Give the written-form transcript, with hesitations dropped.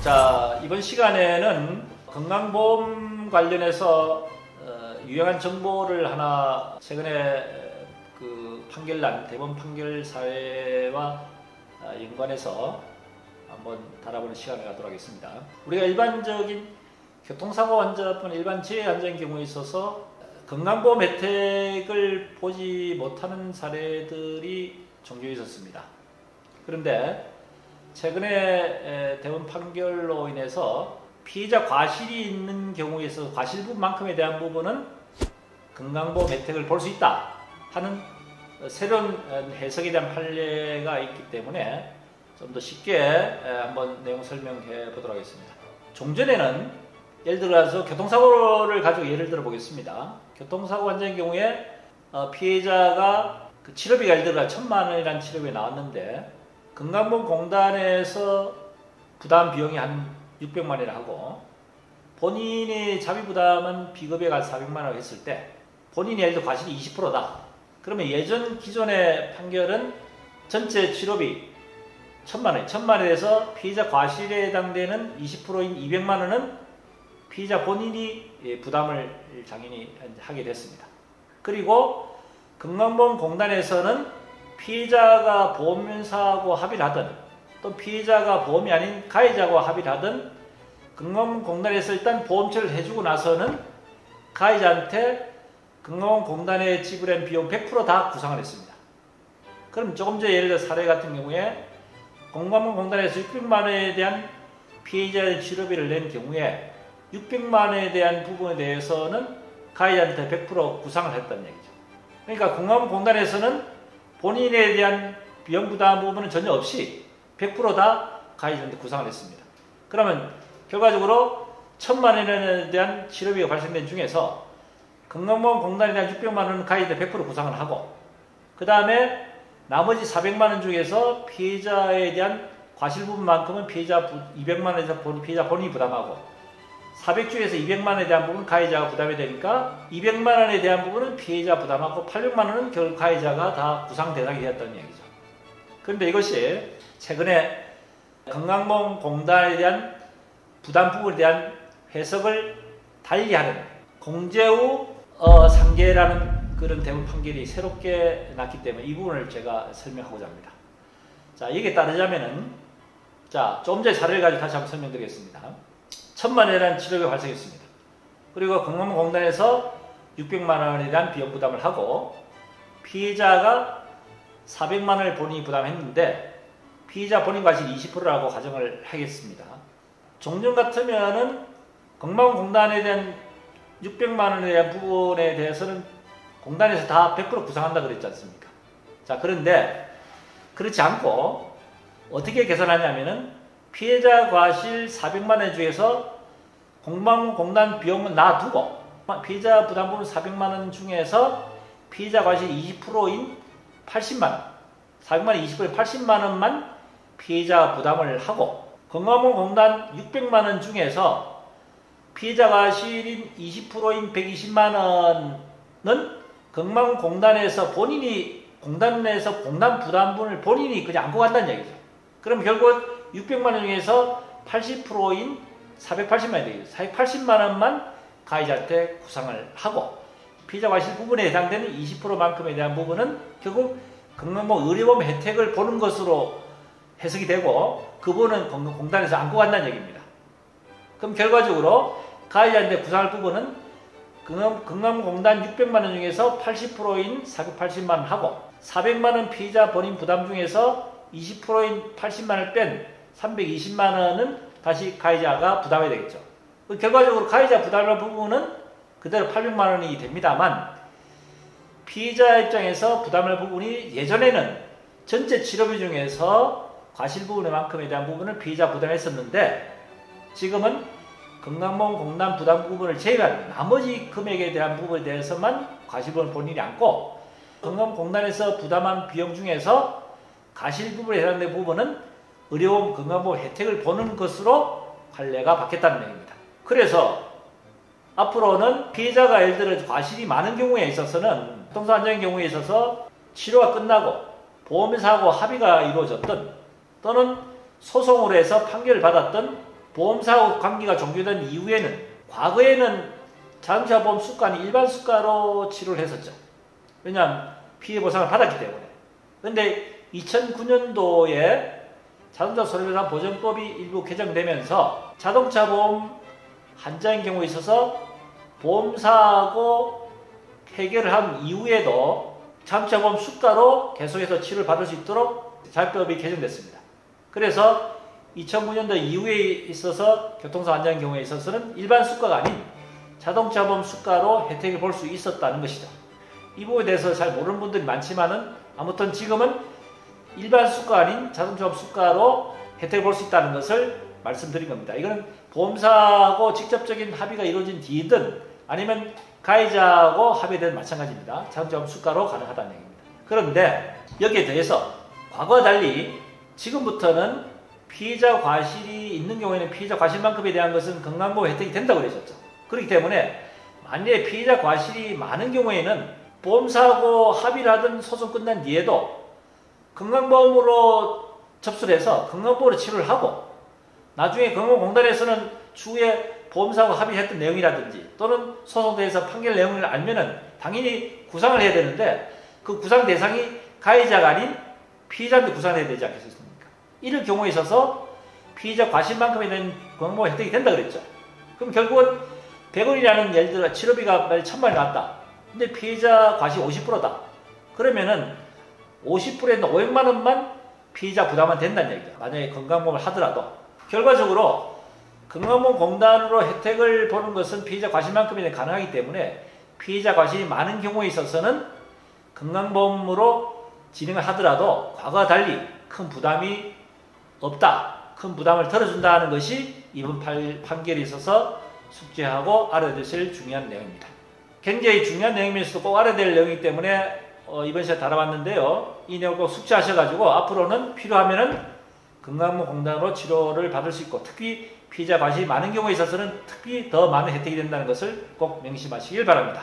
자, 이번 시간에는 건강보험 관련해서 유용한 정보를 하나 최근에 그 판결난 대법원 판결 사례와 연관해서 한번 달아보는 시간을 갖도록 하겠습니다. 우리가 일반적인 교통사고 환자뿐 일반 재해 환자인 경우에 있어서 건강보험 혜택을 보지 못하는 사례들이 종종 있었습니다. 그런데 최근에 대법원 판결로 인해서 피해자 과실이 있는 경우에 있어서 과실분만큼에 대한 부분은 건강보험 혜택을 볼 수 있다 하는 새로운 해석에 대한 판례가 있기 때문에 좀 더 쉽게 한번 내용 설명해 보도록 하겠습니다. 종전에는 예를 들어서 교통사고를 가지고 예를 들어 보겠습니다. 교통사고 환자인 경우에 피해자가 그 치료비가 예를 들어 1,000만 원이라는 치료비가 나왔는데 건강보험공단에서 부담 비용이 한 600만 원이라 하고 본인의 자비 부담은 비급여가 400만 원 했을 때 본인이 예를 들어 과실이 20%다. 그러면 예전 기존의 판결은 전체 치료비 1,000만 원에서 피해자 과실에 해당되는 20%인 200만 원은 피해자 본인이 부담을 당연히 하게 됐습니다. 그리고 건강보험공단에서는 피해자가 보험사하고 합의를 하든 또 피해자가 보험이 아닌 가해자하고 합의를 하든 건강보험공단에서 일단 보험처리를 해주고 나서는 가해자한테 건강보험공단에 지불한 비용 100% 다 구상을 했습니다. 그럼 조금 전에 예를 들어 사례 같은 경우에 건강보험공단에서 600만 원에 대한 피해자의 치료비를 낸 경우에 600만 원에 대한 부분에 대해서는 가해자한테 100% 구상을 했다는 얘기죠. 그러니까 건강보험공단에서는 본인에 대한 비용 부담 부분은 전혀 없이 100% 다 가해자한테 구상을 했습니다. 그러면 결과적으로 1,000만 원에 대한 치료비가 발생된 중에서 건강보험공단에 대한 600만 원은 가해자한테 100% 구상을 하고 그 다음에 나머지 400만 원 중에서 피해자에 대한 과실 부분만큼은 피해자 200만 원에서 피해자 본인이 부담하고 400 중에서 200만 원에 대한 부분은 가해자가 부담이 되니까 200만 원에 대한 부분은 피해자 부담하고 800만 원은 결국 가해자가 다 구상 대상이 되었다는 얘기죠. 그런데 이것이 최근에 건강보험공단에 대한 부담 부분에 대한 해석을 달리하는 공제후 상계라는 그런 대법원 판결이 새롭게 났기 때문에 이 부분을 제가 설명하고자 합니다. 자, 여기에 따르자면은 자, 조금 전에 사례를 가지고 다시 한번 설명드리겠습니다. 1,000만 원에 대한 치료비가 발생했습니다. 그리고 건강보험공단에서 600만 원에 대한 비용 부담을 하고 피해자가 400만 원을 본인이 부담했는데 피해자 본인 과실 20%라고 가정을 하겠습니다. 종전 같으면은 건강보험공단에 대한 600만 원에 대한 부분에 대해서는 공단에서 다 100% 구상한다 그랬지 않습니까? 자, 그런데 그렇지 않고 어떻게 계산하냐면은 피해자 과실 400만 원 중에서 건강보험공단 비용은 놔두고 피해자 부담 부분 400만 원 중에서 피해자 과실 20%인 80만 원 400만 원 20%인 80만 원만 피해자 부담을 하고 건강보험공단 600만 원 중에서 피해자 과실인 20%인 120만 원은 건강보험공단에서 본인이 공단에서 공단 부담분을 본인이 그냥 안고 간다는 얘기죠. 그럼 결국 600만 원 중에서 80%인 480만 원이 되겠죠. 480만 원만 가해자한테 구상을 하고 피해자 과실 부분에 해당되는 20%만큼에 대한 부분은 결국 건강보험 의료보험 혜택을 보는 것으로 해석이 되고 그 부분은 공단에서 안고 간다는 얘기입니다. 그럼 결과적으로 가해자한테 구상할 부분은 건강보험공단 600만 원 중에서 80%인 480만 원 하고 400만 원 피해자 본인 부담 중에서 20%인 80만 원을 뺀 320만 원은 다시 가해자가 부담해야 되겠죠. 결과적으로 가해자 부담할 부분은 그대로 800만 원이 됩니다만 피해자 입장에서 부담할 부분이 예전에는 전체 치료비 중에서 과실 부분만큼에 대한 부분을 피해자 부담했었는데 지금은 건강보험공단 부담 부분을 제외한 나머지 금액에 대한 부분에 대해서만 과실부분을 본인이 안고 건강보험공단에서 부담한 비용 중에서 과실 부분에 해당되는 부분은 의료보험 건강보험 혜택을 보는 것으로 판례가 바뀌었다는 얘기입니다. 그래서 앞으로는 피해자가 예를 들어 과실이 많은 경우에 있어서는 교통사고 환자인 경우에 있어서 치료가 끝나고 보험사하고 합의가 이루어졌던 또는 소송으로 해서 판결을 받았던 보험사고 관계가 종료된 이후에는 과거에는 자동차 보험 수가는 일반 수가로 치료를 했었죠. 왜냐하면 피해 보상을 받았기 때문에. 그런데 2009년도에 자동차 손해배상 보전법이 일부 개정되면서 자동차 보험 한자인 경우에 있어서 보험사고 해결을 한 이후에도 자동차 보험 수가로 계속해서 치료를 받을 수 있도록 자율법이 개정됐습니다. 그래서 2009년도 이후에 있어서 교통사고 한자인 경우에 있어서는 일반 수가가 아닌 자동차 보험 수가로 혜택을 볼 수 있었다는 것이죠. 이 부분에 대해서 잘 모르는 분들이 많지만은 아무튼 지금은 일반 수가 아닌 자동차 보험 수가로 혜택을 볼 수 있다는 것을 말씀드린 겁니다. 이거는 보험사하고 직접적인 합의가 이루어진 뒤든 아니면 가해자하고 합의된 마찬가지입니다. 자동차 보험 수가로 가능하다는 얘기입니다. 그런데 여기에 대해서 과거와 달리 지금부터는 피해자 과실이 있는 경우에는 피해자 과실만큼에 대한 것은 건강보험 혜택이 된다고 그러셨죠. 그렇기 때문에 만약에 피해자 과실이 많은 경우에는 보험사하고 합의를 하든 소송 끝난 뒤에도 건강보험으로 접수를 해서 건강보험으로 치료를 하고 나중에 건강공단에서는 추후에 보험사하고 합의했던 내용이라든지 또는 소송대에서 판결 내용을 알면은 당연히 구상을 해야 되는데 그 구상 대상이 가해자가 아닌 피해자한테 구상을 해야 되지 않겠습니까? 이럴 경우에 있어서 피해자 과실만큼에 대한 건강보험 혜택이 된다 그랬죠. 그럼 결국은 100원이라는 예를 들어 치료비가 1000만원이 나왔다. 근데 피해자 과실 50%다. 그러면은 50%에는 500만원만 피해자 부담은 된다는 얘기죠. 만약에 건강보험을 하더라도. 결과적으로 건강보험공단으로 혜택을 보는 것은 피해자 과실만큼이 가능하기 때문에 피해자 과실이 많은 경우에 있어서는 건강보험으로 진행을 하더라도 과거와 달리 큰 부담이 없다. 큰 부담을 덜어준다는 것이 이번 판결에 있어서 숙지하고 알아야 될 중요한 내용입니다. 굉장히 중요한 내용이면서도 꼭 알아야 될 내용이기 때문에 이번 시간에 다뤄봤는데요. 이 내용을 꼭 숙지하셔가지고 앞으로는 필요하면은 건강보험공단으로 치료를 받을 수 있고 특히 피해자 과실이 많은 경우에 있어서는 특히 더 많은 혜택이 된다는 것을 꼭 명심하시길 바랍니다.